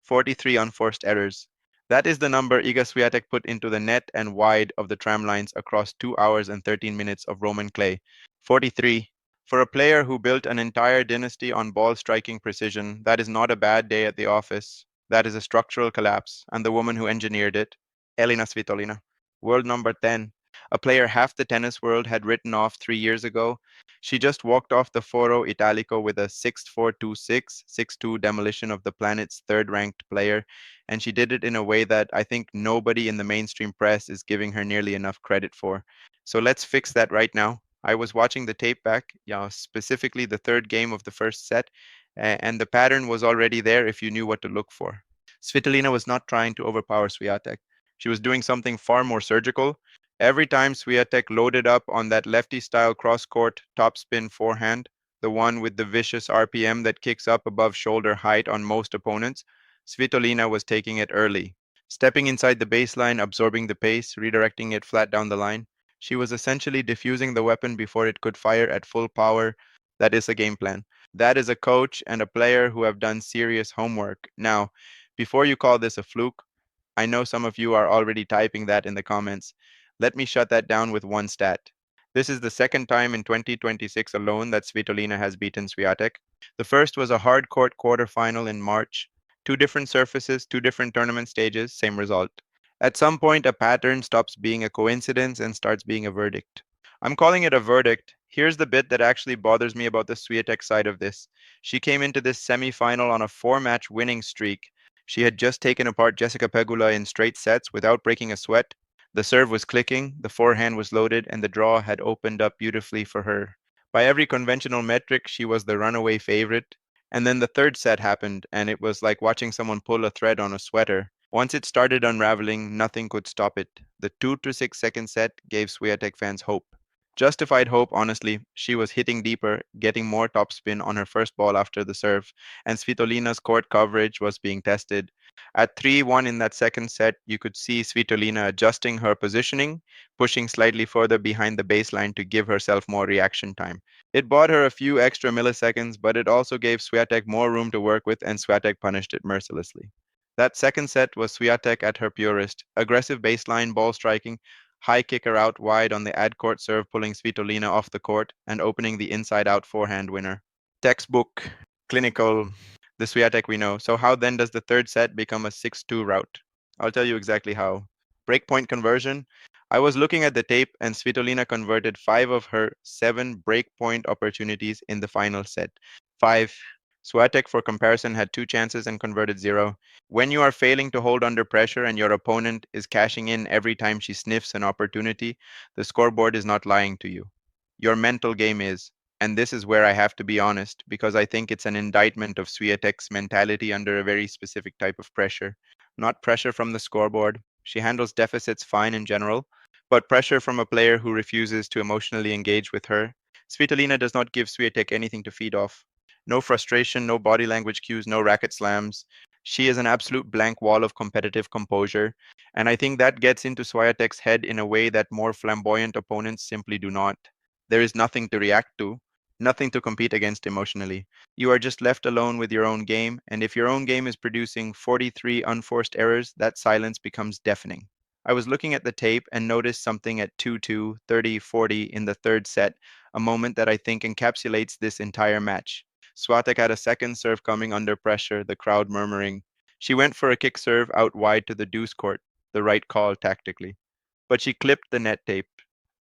43 unforced errors. That is the number Iga Swiatek put into the net and wide of the tram lines across 2 hours and 13 minutes of Roman clay. 43. For a player who built an entire dynasty on ball striking precision, that is not a bad day at the office. That is a structural collapse, and the woman who engineered it, Elina Svitolina. World number 10. A player half the tennis world had written off 3 years ago. She just walked off the Foro Italico with a 6-4-2-6, 6-2 demolition of the planet's third ranked player, and she did it in a way that I think nobody in the mainstream press is giving her nearly enough credit for. So let's fix that right now. I was watching the tape back, yeah, specifically the third game of the first set, and the pattern was already there if you knew what to look for. Svitolina was not trying to overpower Swiatek. She was doing something far more surgical. Every time Swiatek loaded up on that lefty-style cross-court topspin forehand, the one with the vicious RPM that kicks up above shoulder height on most opponents, Svitolina was taking it early, stepping inside the baseline, absorbing the pace, redirecting it flat down the line. She was essentially diffusing the weapon before it could fire at full power. That is a game plan. That is a coach and a player who have done serious homework. Now, before you call this a fluke, I know some of you are already typing that in the comments. Let me shut that down with one stat. This is the second time in 2026 alone that Svitolina has beaten Swiatek. The first was a hard court quarterfinal in March. Two different surfaces, two different tournament stages, same result. At some point, a pattern stops being a coincidence and starts being a verdict. I'm calling it a verdict. Here's the bit that actually bothers me about the Swiatek side of this. She came into this semi-final on a four-match winning streak. She had just taken apart Jessica Pegula in straight sets without breaking a sweat. The serve was clicking, the forehand was loaded, and the draw had opened up beautifully for her. By every conventional metric, she was the runaway favorite. And then the third set happened, and it was like watching someone pull a thread on a sweater. Once it started unraveling, nothing could stop it. The 2 to 6 second set gave Swiatek fans hope. Justified hope, honestly. She was hitting deeper, getting more topspin on her first ball after the serve, and Svitolina's court coverage was being tested. At 3-1 in that second set, you could see Svitolina adjusting her positioning, pushing slightly further behind the baseline to give herself more reaction time. It bought her a few extra milliseconds, but it also gave Swiatek more room to work with, and Swiatek punished it mercilessly. That second set was Swiatek at her purest. Aggressive baseline ball striking, high kicker out wide on the ad court serve, pulling Svitolina off the court and opening the inside out forehand winner. Textbook, clinical, the Swiatek we know. So, how then does the third set become a 6-2 rout? I'll tell you exactly how. Breakpoint conversion. I was looking at the tape, and Svitolina converted 5 of her 7 breakpoint opportunities in the final set. 5. Swiatek, for comparison, had 2 chances and converted 0. When you are failing to hold under pressure and your opponent is cashing in every time she sniffs an opportunity, the scoreboard is not lying to you. Your mental game is. And this is where I have to be honest, because I think it's an indictment of Swiatek's mentality under a very specific type of pressure. Not pressure from the scoreboard. She handles deficits fine in general, but pressure from a player who refuses to emotionally engage with her. Svitolina does not give Swiatek anything to feed off. No frustration, no body language cues, no racket slams. She is an absolute blank wall of competitive composure, and I think that gets into Swiatek's head in a way that more flamboyant opponents simply do not. There is nothing to react to, nothing to compete against emotionally. You are just left alone with your own game, and if your own game is producing 43 unforced errors, that silence becomes deafening. I was looking at the tape and noticed something at 2-2, 30, 40 in the third set, a moment that I think encapsulates this entire match. Swiatek had a second serve coming under pressure, the crowd murmuring. She went for a kick serve out wide to the deuce court, the right call tactically. But she clipped the net tape.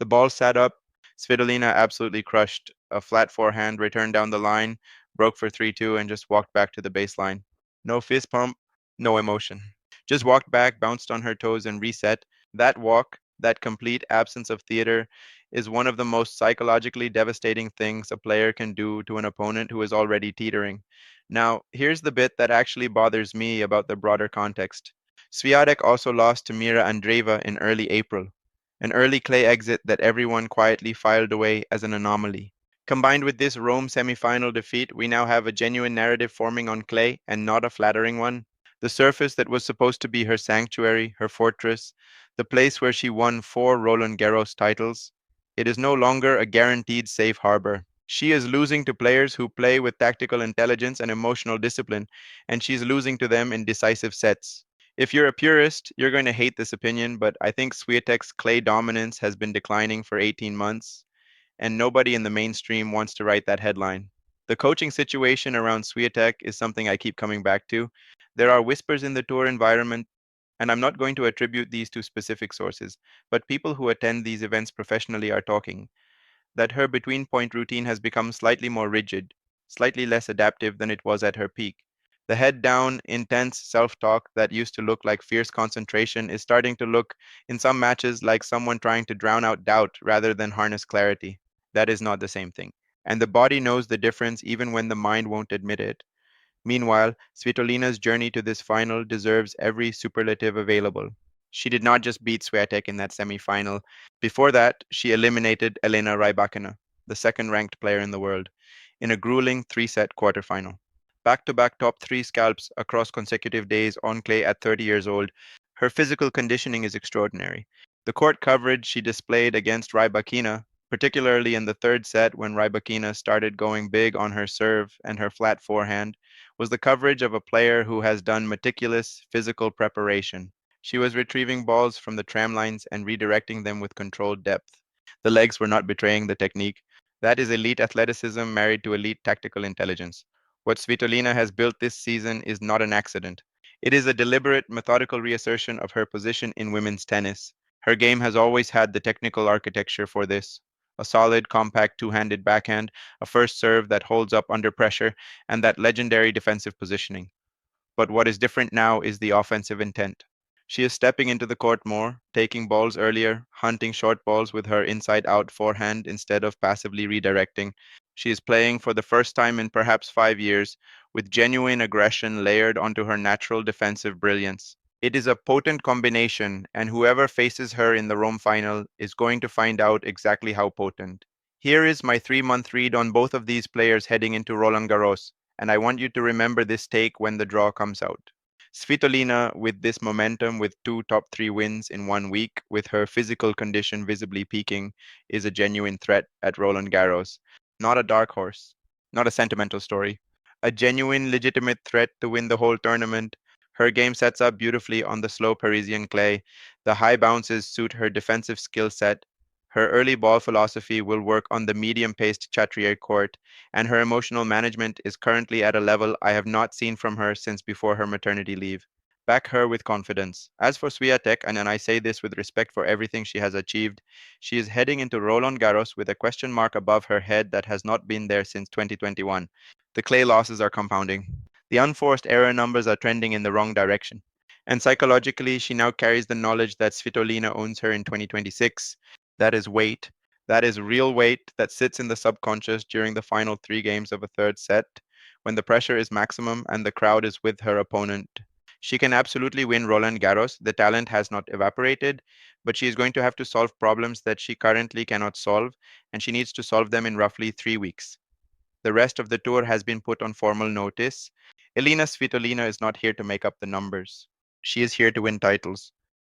The ball sat up. Svitolina absolutely crushed. A flat forehand returned down the line, broke for 3-2, and just walked back to the baseline. No fist pump, no emotion. Just walked back, bounced on her toes, and reset. That walk, that complete absence of theater, is one of the most psychologically devastating things a player can do to an opponent who is already teetering. Now, here's the bit that actually bothers me about the broader context. Swiatek also lost to Mira Andreeva in early April, an early clay exit that everyone quietly filed away as an anomaly. Combined with this Rome semifinal defeat, we now have a genuine narrative forming on clay and not a flattering one. The surface that was supposed to be her sanctuary, her fortress, the place where she won 4 Roland Garros titles, it is no longer a guaranteed safe harbor. She is losing to players who play with tactical intelligence and emotional discipline, and she's losing to them in decisive sets. If you're a purist, you're going to hate this opinion, but I think Swiatek's clay dominance has been declining for 18 months, and nobody in the mainstream wants to write that headline. The coaching situation around Swiatek is something I keep coming back to. There are whispers in the tour environment, and I'm not going to attribute these to specific sources, but people who attend these events professionally are talking that her between point routine has become slightly more rigid, slightly less adaptive than it was at her peak. The head down, intense self talk that used to look like fierce concentration is starting to look, in some matches, like someone trying to drown out doubt rather than harness clarity. That is not the same thing. And the body knows the difference even when the mind won't admit it. Meanwhile, Svitolina's journey to this final deserves every superlative available. She did not just beat Swiatek in that semifinal. Before that, she eliminated Elena Rybakina, the second ranked player in the world, in a grueling three-set quarterfinal. Back-to-back top three scalps across consecutive days on clay at 30 years old, her physical conditioning is extraordinary. The court coverage she displayed against Rybakina, particularly in the third set when Rybakina started going big on her serve and her flat forehand, was the coverage of a player who has done meticulous physical preparation. She was retrieving balls from the tram lines and redirecting them with controlled depth. The legs were not betraying the technique. That is elite athleticism married to elite tactical intelligence. What Svitolina has built this season is not an accident. It is a deliberate, methodical reassertion of her position in women's tennis. Her game has always had the technical architecture for this: a solid, compact two handed backhand, a first serve that holds up under pressure, and that legendary defensive positioning. But what is different now is the offensive intent. She is stepping into the court more, taking balls earlier, hunting short balls with her inside out forehand instead of passively redirecting. She is playing for the first time in perhaps 5 years with genuine aggression layered onto her natural defensive brilliance. It is a potent combination, and whoever faces her in the Rome final is going to find out exactly how potent. Here is my 3 month read on both of these players heading into Roland Garros, and I want you to remember this take when the draw comes out. Svitolina, with this momentum, with two top three wins in 1 week, with her physical condition visibly peaking, is a genuine threat at Roland Garros. Not a dark horse, not a sentimental story. A genuine, legitimate threat to win the whole tournament. Her game sets up beautifully on the slow Parisian clay. The high bounces suit her defensive skill set. Her early ball philosophy will work on the medium paced Chatrier court, and her emotional management is currently at a level I have not seen from her since before her maternity leave. Back her with confidence. As for Swiatek, and I say this with respect for everything she has achieved, she is heading into Roland Garros with a question mark above her head that has not been there since 2021. The clay losses are compounding. The unforced error numbers are trending in the wrong direction. And psychologically, she now carries the knowledge that Svitolina owns her in 2026. That is weight. That is real weight that sits in the subconscious during the final three games of a third set, when the pressure is maximum and the crowd is with her opponent. She can absolutely win Roland Garros. The talent has not evaporated, but she is going to have to solve problems that she currently cannot solve, and she needs to solve them in roughly 3 weeks. The rest of the tour has been put on formal notice. Elina Svitolina is not here to make up the numbers. She is here to win titles.